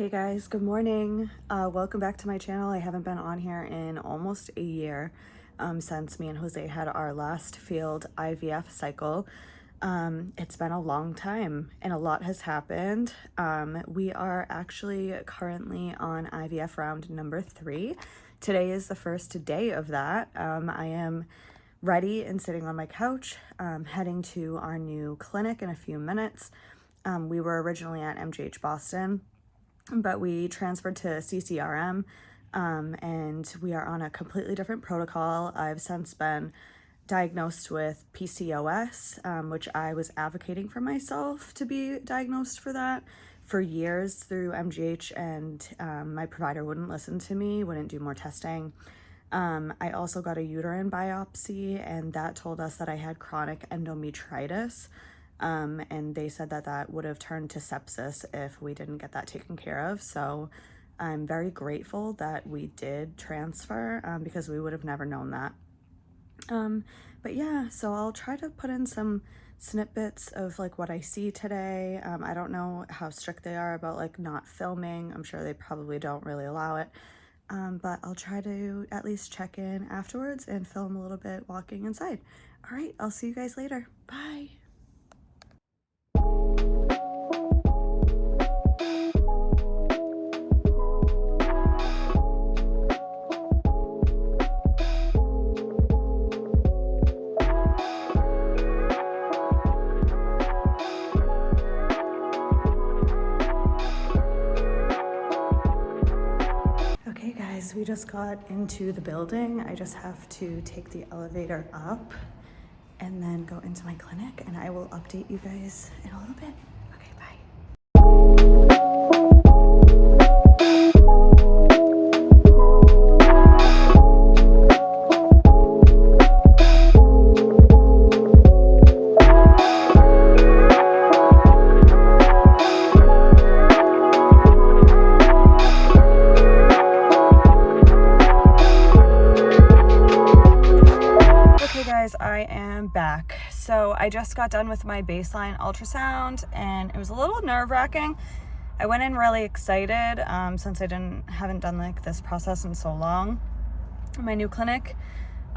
Hey guys, good morning. Welcome back to my channel. I haven't been on here in almost a year since me and Jose had our last failed IVF cycle. It's been a long time and a lot has happened. We are actually currently on IVF round number 3. Today is the first day of that. I am ready and sitting on my couch, heading to our new clinic in a few minutes. We were originally at MGH Boston, but we transferred to CCRM, and we are on a completely different protocol. I've since been diagnosed with PCOS, which I was advocating for myself to be diagnosed for that for years through MGH, and my provider wouldn't listen to me, wouldn't do more testing. I also got a uterine biopsy, and that told us that I had chronic endometritis. And they said that that would have turned to sepsis if we didn't get that taken care of. So I'm very grateful that we did transfer, because we would have never known that. But yeah, so I'll try to put in some snippets of like what I see today. I don't know how strict they are about like not filming. I'm sure they probably don't really allow it. But I'll try to at least check in afterwards and film a little bit walking inside. All right, I'll see you guys later. Bye. Okay guys, we just got into the building. I just have to take the elevator up and then go into my clinic, and I will update you guys in a little bit. Okay, bye. I am back. So I just got done with my baseline ultrasound and it was a little nerve-wracking. I went in really excited since I haven't done like this process in so long. My new clinic,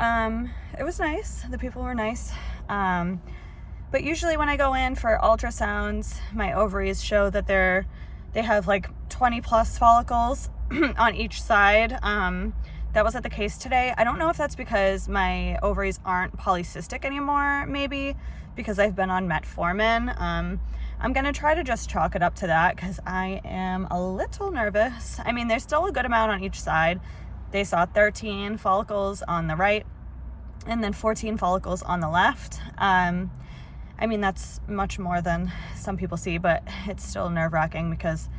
it was nice. The people were nice. But usually when I go in for ultrasounds, my ovaries show that they have like 20 plus follicles on each side. That wasn't the case today. I don't know if that's because my ovaries aren't polycystic anymore, maybe because I've been on metformin. I'm gonna try to just chalk it up to that because I am a little nervous. I mean, there's still a good amount on each side. They saw 13 follicles on the right and then 14 follicles on the left. I mean, that's much more than some people see, but it's still nerve-wracking because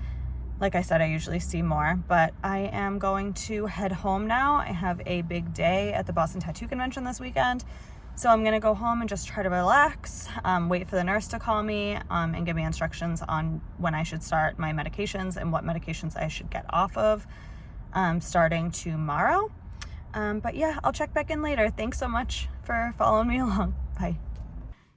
like I said, I usually see more, but I am going to head home now. I have a big day at the Boston Tattoo Convention this weekend. So I'm gonna go home and just try to relax, wait for the nurse to call me and give me instructions on when I should start my medications and what medications I should get off of starting tomorrow. But yeah, I'll check back in later. Thanks so much for following me along. Bye.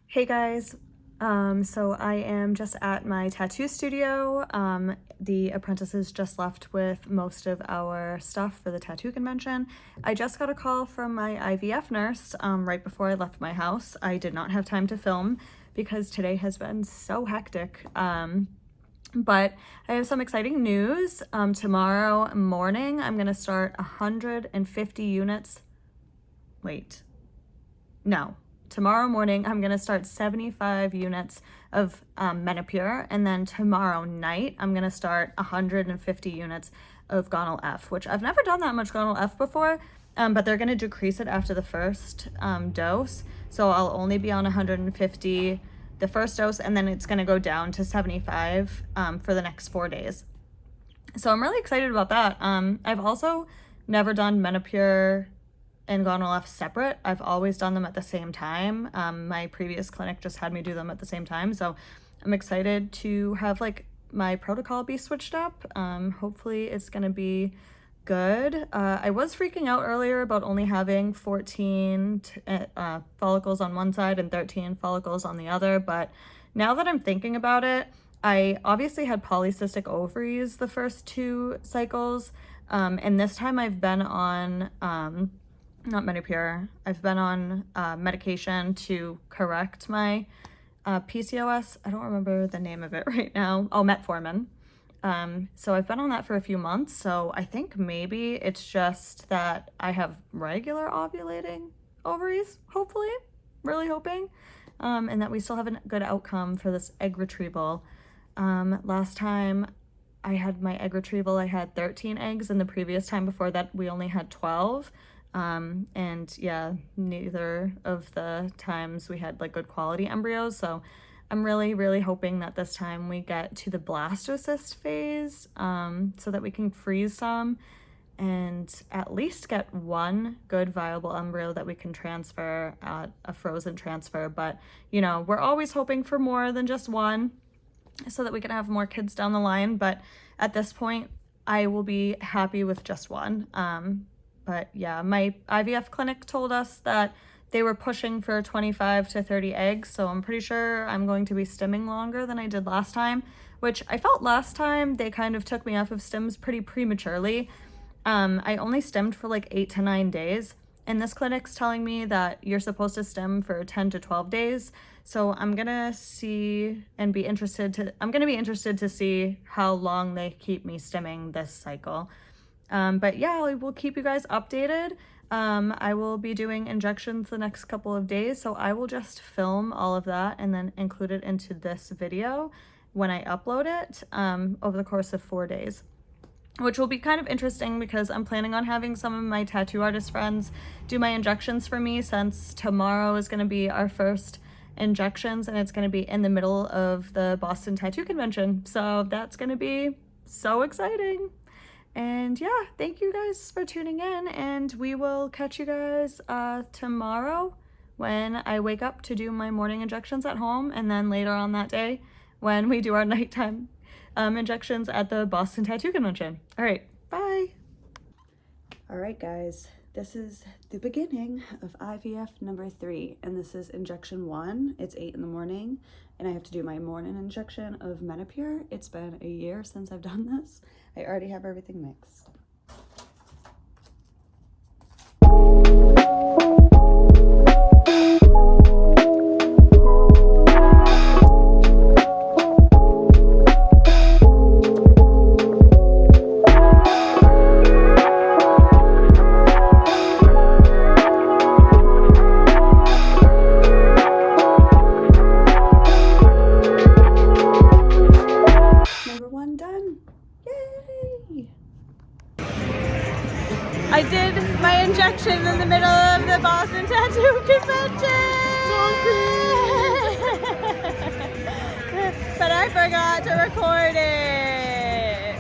Hey guys. So I am just at my tattoo studio. The apprentices just left with most of our stuff for the tattoo convention. I just got a call from my IVF nurse right before I left my house. I did not have time to film because today has been so hectic. But I have some exciting news. Tomorrow morning, I'm going to start 150 units. Wait, no. Tomorrow morning, I'm gonna start 75 units of Menopur, and then tomorrow night, I'm gonna start 150 units of Gonal F, which I've never done that much Gonal F before, but they're gonna decrease it after the first dose. So I'll only be on 150 the first dose, and then it's gonna go down to 75 for the next 4 days. So I'm really excited about that. I've also never done Menopur and Gonal F separate. I've always done them at the same time. My previous clinic just had me do them at the same time. So I'm excited to have like my protocol be switched up. Hopefully it's gonna be good. I was freaking out earlier about only having 14 follicles on one side and 13 follicles on the other, but now that I'm thinking about it, I obviously had polycystic ovaries the first 2 cycles, and this time I've been on, not Menopur, I've been on medication to correct my PCOS. I don't remember the name of it right now. Oh, metformin. So I've been on that for a few months, so I think maybe it's just that I have regular ovulating ovaries, hopefully, really hoping, and that we still have a good outcome for this egg retrieval. Last time I had my egg retrieval, I had 13 eggs, and the previous time before that we only had 12. And yeah, neither of the times we had like good quality embryos, so I'm really hoping that this time we get to the blastocyst phase, so that we can freeze some and at least get one good viable embryo that we can transfer at a frozen transfer. But you know, we're always hoping for more than just one so that we can have more kids down the line. But at this point, I will be happy with just one. But yeah, my IVF clinic told us that they were pushing for 25 to 30 eggs, so I'm pretty sure I'm going to be stimming longer than I did last time, which I felt last time they kind of took me off of stims pretty prematurely. I only stemmed for like 8 to 9 days, and this clinic's telling me that you're supposed to stem for 10 to 12 days. So I'm gonna see and be interested to see how long they keep me stemming this cycle. But yeah, I will keep you guys updated. I will be doing injections the next couple of days, so I will just film all of that and then include it into this video when I upload it, over the course of 4 days, which will be kind of interesting because I'm planning on having some of my tattoo artist friends do my injections for me, since tomorrow is going to be our first injections and it's going to be in the middle of the Boston Tattoo Convention. So that's going to be so exciting. And yeah, thank you guys for tuning in, and we will catch you guys tomorrow when I wake up to do my morning injections at home, and then later on that day when we do our nighttime injections at the Boston Tattoo Convention. All right, bye. All right, guys, this is the beginning of IVF number 3, and this is injection 1. It's 8 in the morning, and I have to do my morning injection of Menopur. It's been a year since I've done this. I already have everything mixed. I did my injection in the middle of the Boston Tattoo Convention! But I forgot to record it!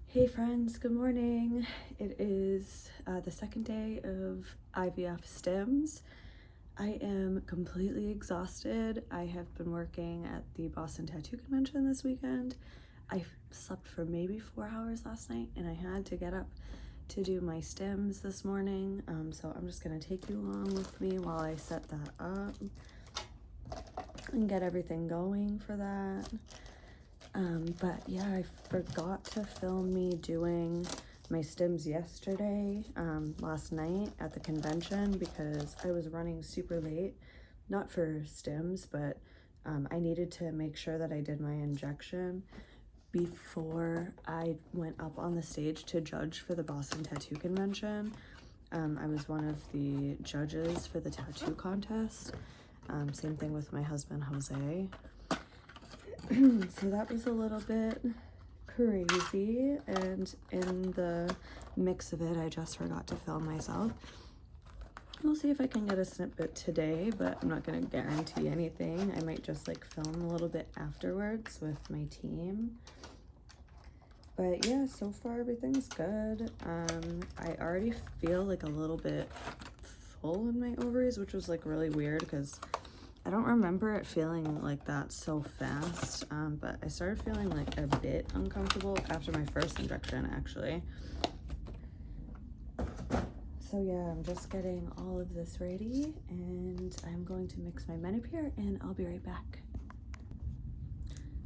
Hey friends, good morning. It is the second day of IVF stims. I am completely exhausted. I have been working at the Boston Tattoo Convention this weekend. I slept for maybe 4 hours last night, and I had to get up to do my stims this morning. So I'm just gonna take you along with me while I set that up and get everything going for that. But yeah, I forgot to film me doing my stims yesterday, last night at the convention, because I was running super late, not for stims, but I needed to make sure that I did my injection before I went up on the stage to judge for the Boston Tattoo Convention. I was one of the judges for the tattoo contest. Same thing with my husband, Jose. So that was a little bit crazy, and in the mix of it, I just forgot to film myself. We'll see if I can get a snippet today, but I'm not going to guarantee anything. I might just like film a little bit afterwards with my team. But yeah, so far everything's good. I already feel like a little bit full in my ovaries, which was like really weird because I don't remember it feeling like that so fast. But I started feeling like a bit uncomfortable after my first injection, actually. So yeah, I'm just getting all of this ready and I'm going to mix my Menopur and I'll be right back.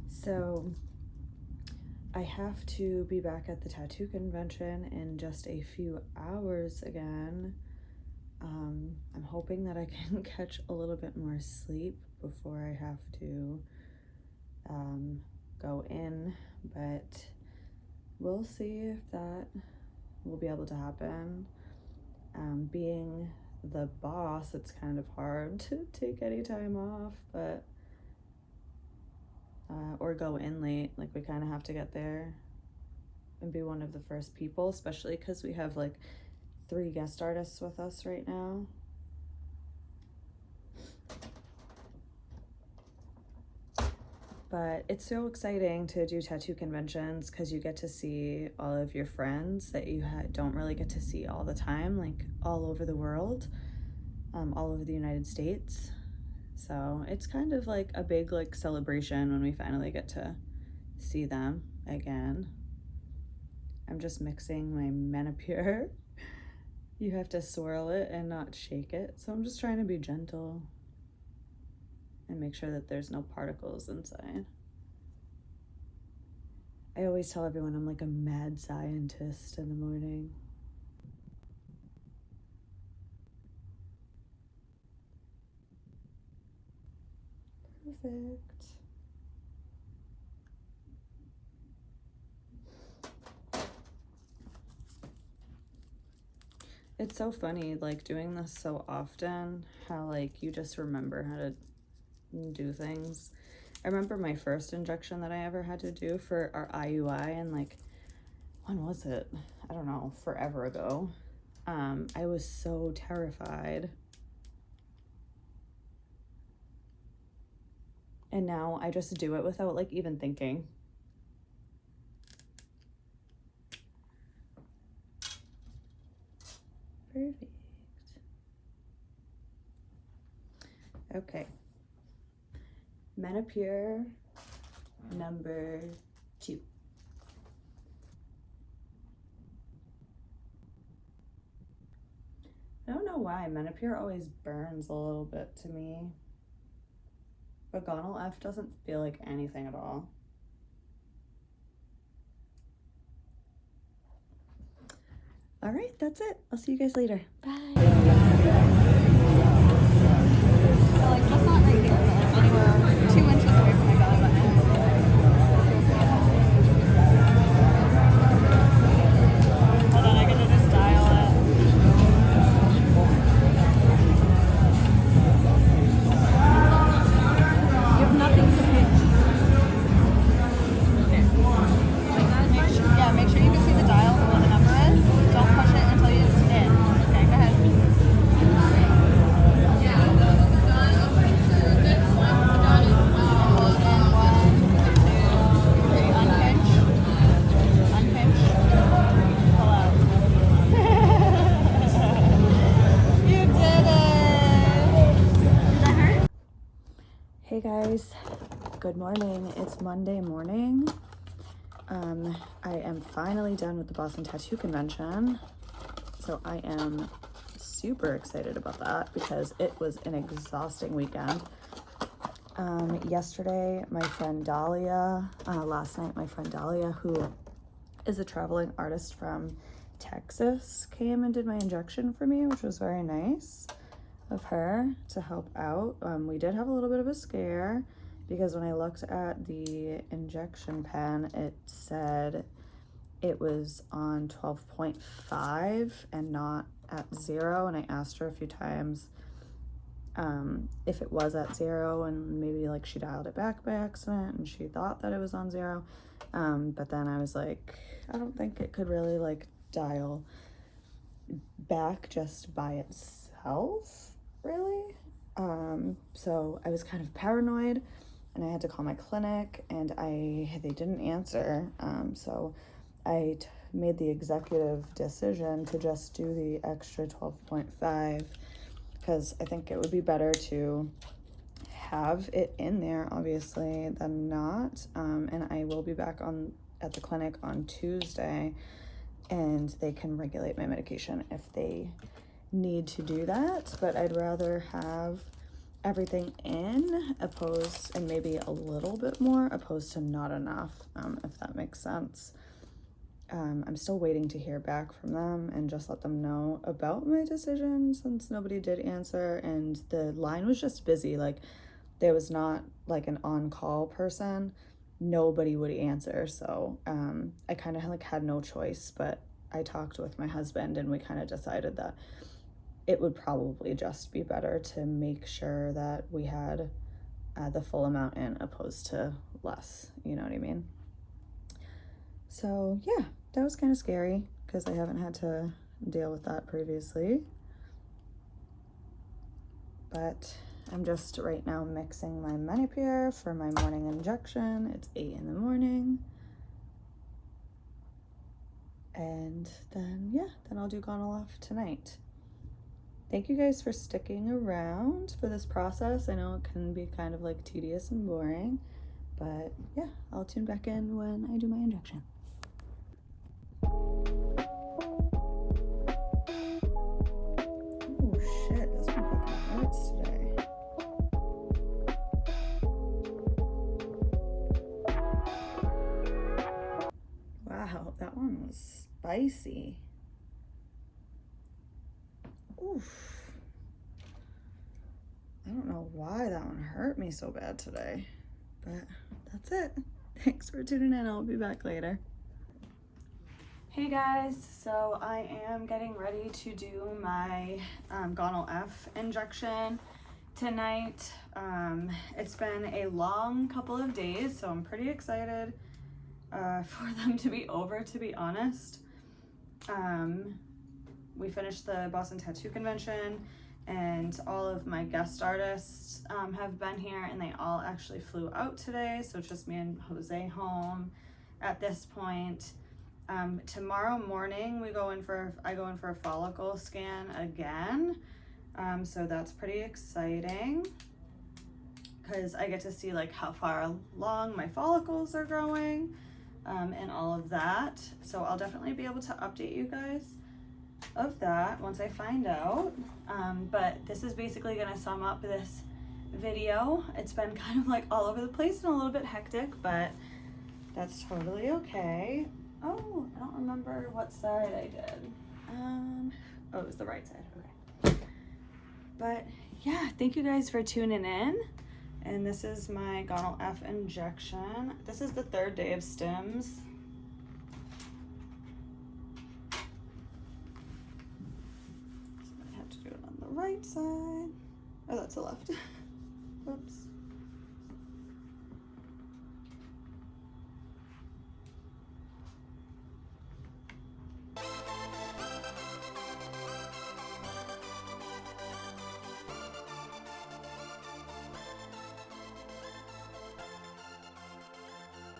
So I have to be back at the tattoo convention in just a few hours again. I'm hoping that I can catch a little bit more sleep before I have to go in, but we'll see if that will be able to happen. Being the boss, it's kind of hard to take any time off, but or go in late. Like, we kind of have to get there and be one of the first people, especially because we have like 3 guest artists with us right now. But it's so exciting to do tattoo conventions because you get to see all of your friends that you don't really get to see all the time, like all over the world, all over the United States. So it's kind of like a big like celebration when we finally get to see them again. I'm just mixing my Menopur. You have to swirl it and not shake it. So I'm just trying to be gentle and make sure that there's no particles inside. I always tell everyone I'm like a mad scientist in the morning. Perfect. It's so funny, like, doing this so often, how like you just remember how to do things. I remember my first injection that I ever had to do for our IUI, and like, when was it? I don't know, forever ago. I was so terrified. And now I just do it without like even thinking. Perfect. Okay. Menopur number 2. I don't know why Menopur always burns a little bit to me. Vaginal F doesn't feel like anything at all. All right, that's it. I'll see you guys later. Bye. So like just not right here, but like anywhere 2 inches away from my belly button. Hold on, I gotta just dial it. You have nothing to pinch. Yeah, make sure you can see the dial where the number is. Don't push it until it's in. Okay, go ahead. Hey guys, good morning. It's Monday morning. I am finally done with the Boston Tattoo Convention, so I am super excited about that because it was an exhausting weekend. Yesterday, my friend Dahlia, last night, my friend Dahlia, who is a traveling artist from Texas, came and did my injection for me, which was very nice of her to help out. We did have a little bit of a scare because when I looked at the injection pen, it said it was on 12.5 and not at 0, and I asked her a few times if it was at 0, and maybe like she dialed it back by accident and she thought that it was on 0, but then I was like, I don't think it could really like dial back just by itself, really. So I was kind of paranoid, and I had to call my clinic, and they didn't answer. So I made the executive decision to just do the extra 12.5 because I think it would be better to have it in there, obviously, than not. And I will be back at the clinic on Tuesday, and they can regulate my medication if they need to do that. But I'd rather have everything in opposed, and maybe a little bit more opposed to not enough, if that makes sense. I'm still waiting to hear back from them and just let them know about my decision, since nobody did answer and the line was just busy. Like, there was not like an on-call person. Nobody would answer. So I kind of like had no choice, but I talked with my husband and we kind of decided that it would probably just be better to make sure that we had the full amount in opposed to less, you know what I mean? So yeah, that was kind of scary because I haven't had to deal with that previously. But I'm just right now mixing my Menopur for my morning injection. It's 8 in the morning. And then, yeah, then I'll do Gonal-F tonight. Thank you guys for sticking around for this process. I know it can be kind of like tedious and boring, but yeah, I'll tune back in when I do my injection. Oh shit, this one fucking hurts today. Wow, that one was spicy. Oof. I don't know why that one hurt me so bad today, but that's it. Thanks for tuning in. I'll be back later. Hey guys, so I am getting ready to do my Gonal-F injection tonight. It's been a long couple of days, so I'm pretty excited for them to be over, to be honest. We finished the Boston Tattoo Convention and all of my guest artists have been here, and they all actually flew out today, so it's just me and Jose home at this point. Tomorrow morning I go in for a follicle scan again, so that's pretty exciting because I get to see like how far along my follicles are growing, and all of that. So I'll definitely be able to update you guys of that once I find out. But this is basically gonna sum up this video. It's been kind of like all over the place and a little bit hectic, but that's totally okay. Oh, I don't remember what side I did. Oh, it was the right side, okay. But yeah, thank you guys for tuning in. And this is my Gonal-F injection. This is the 3rd day of stims. So I have to do it on the right side. Oh, that's the left. Oops.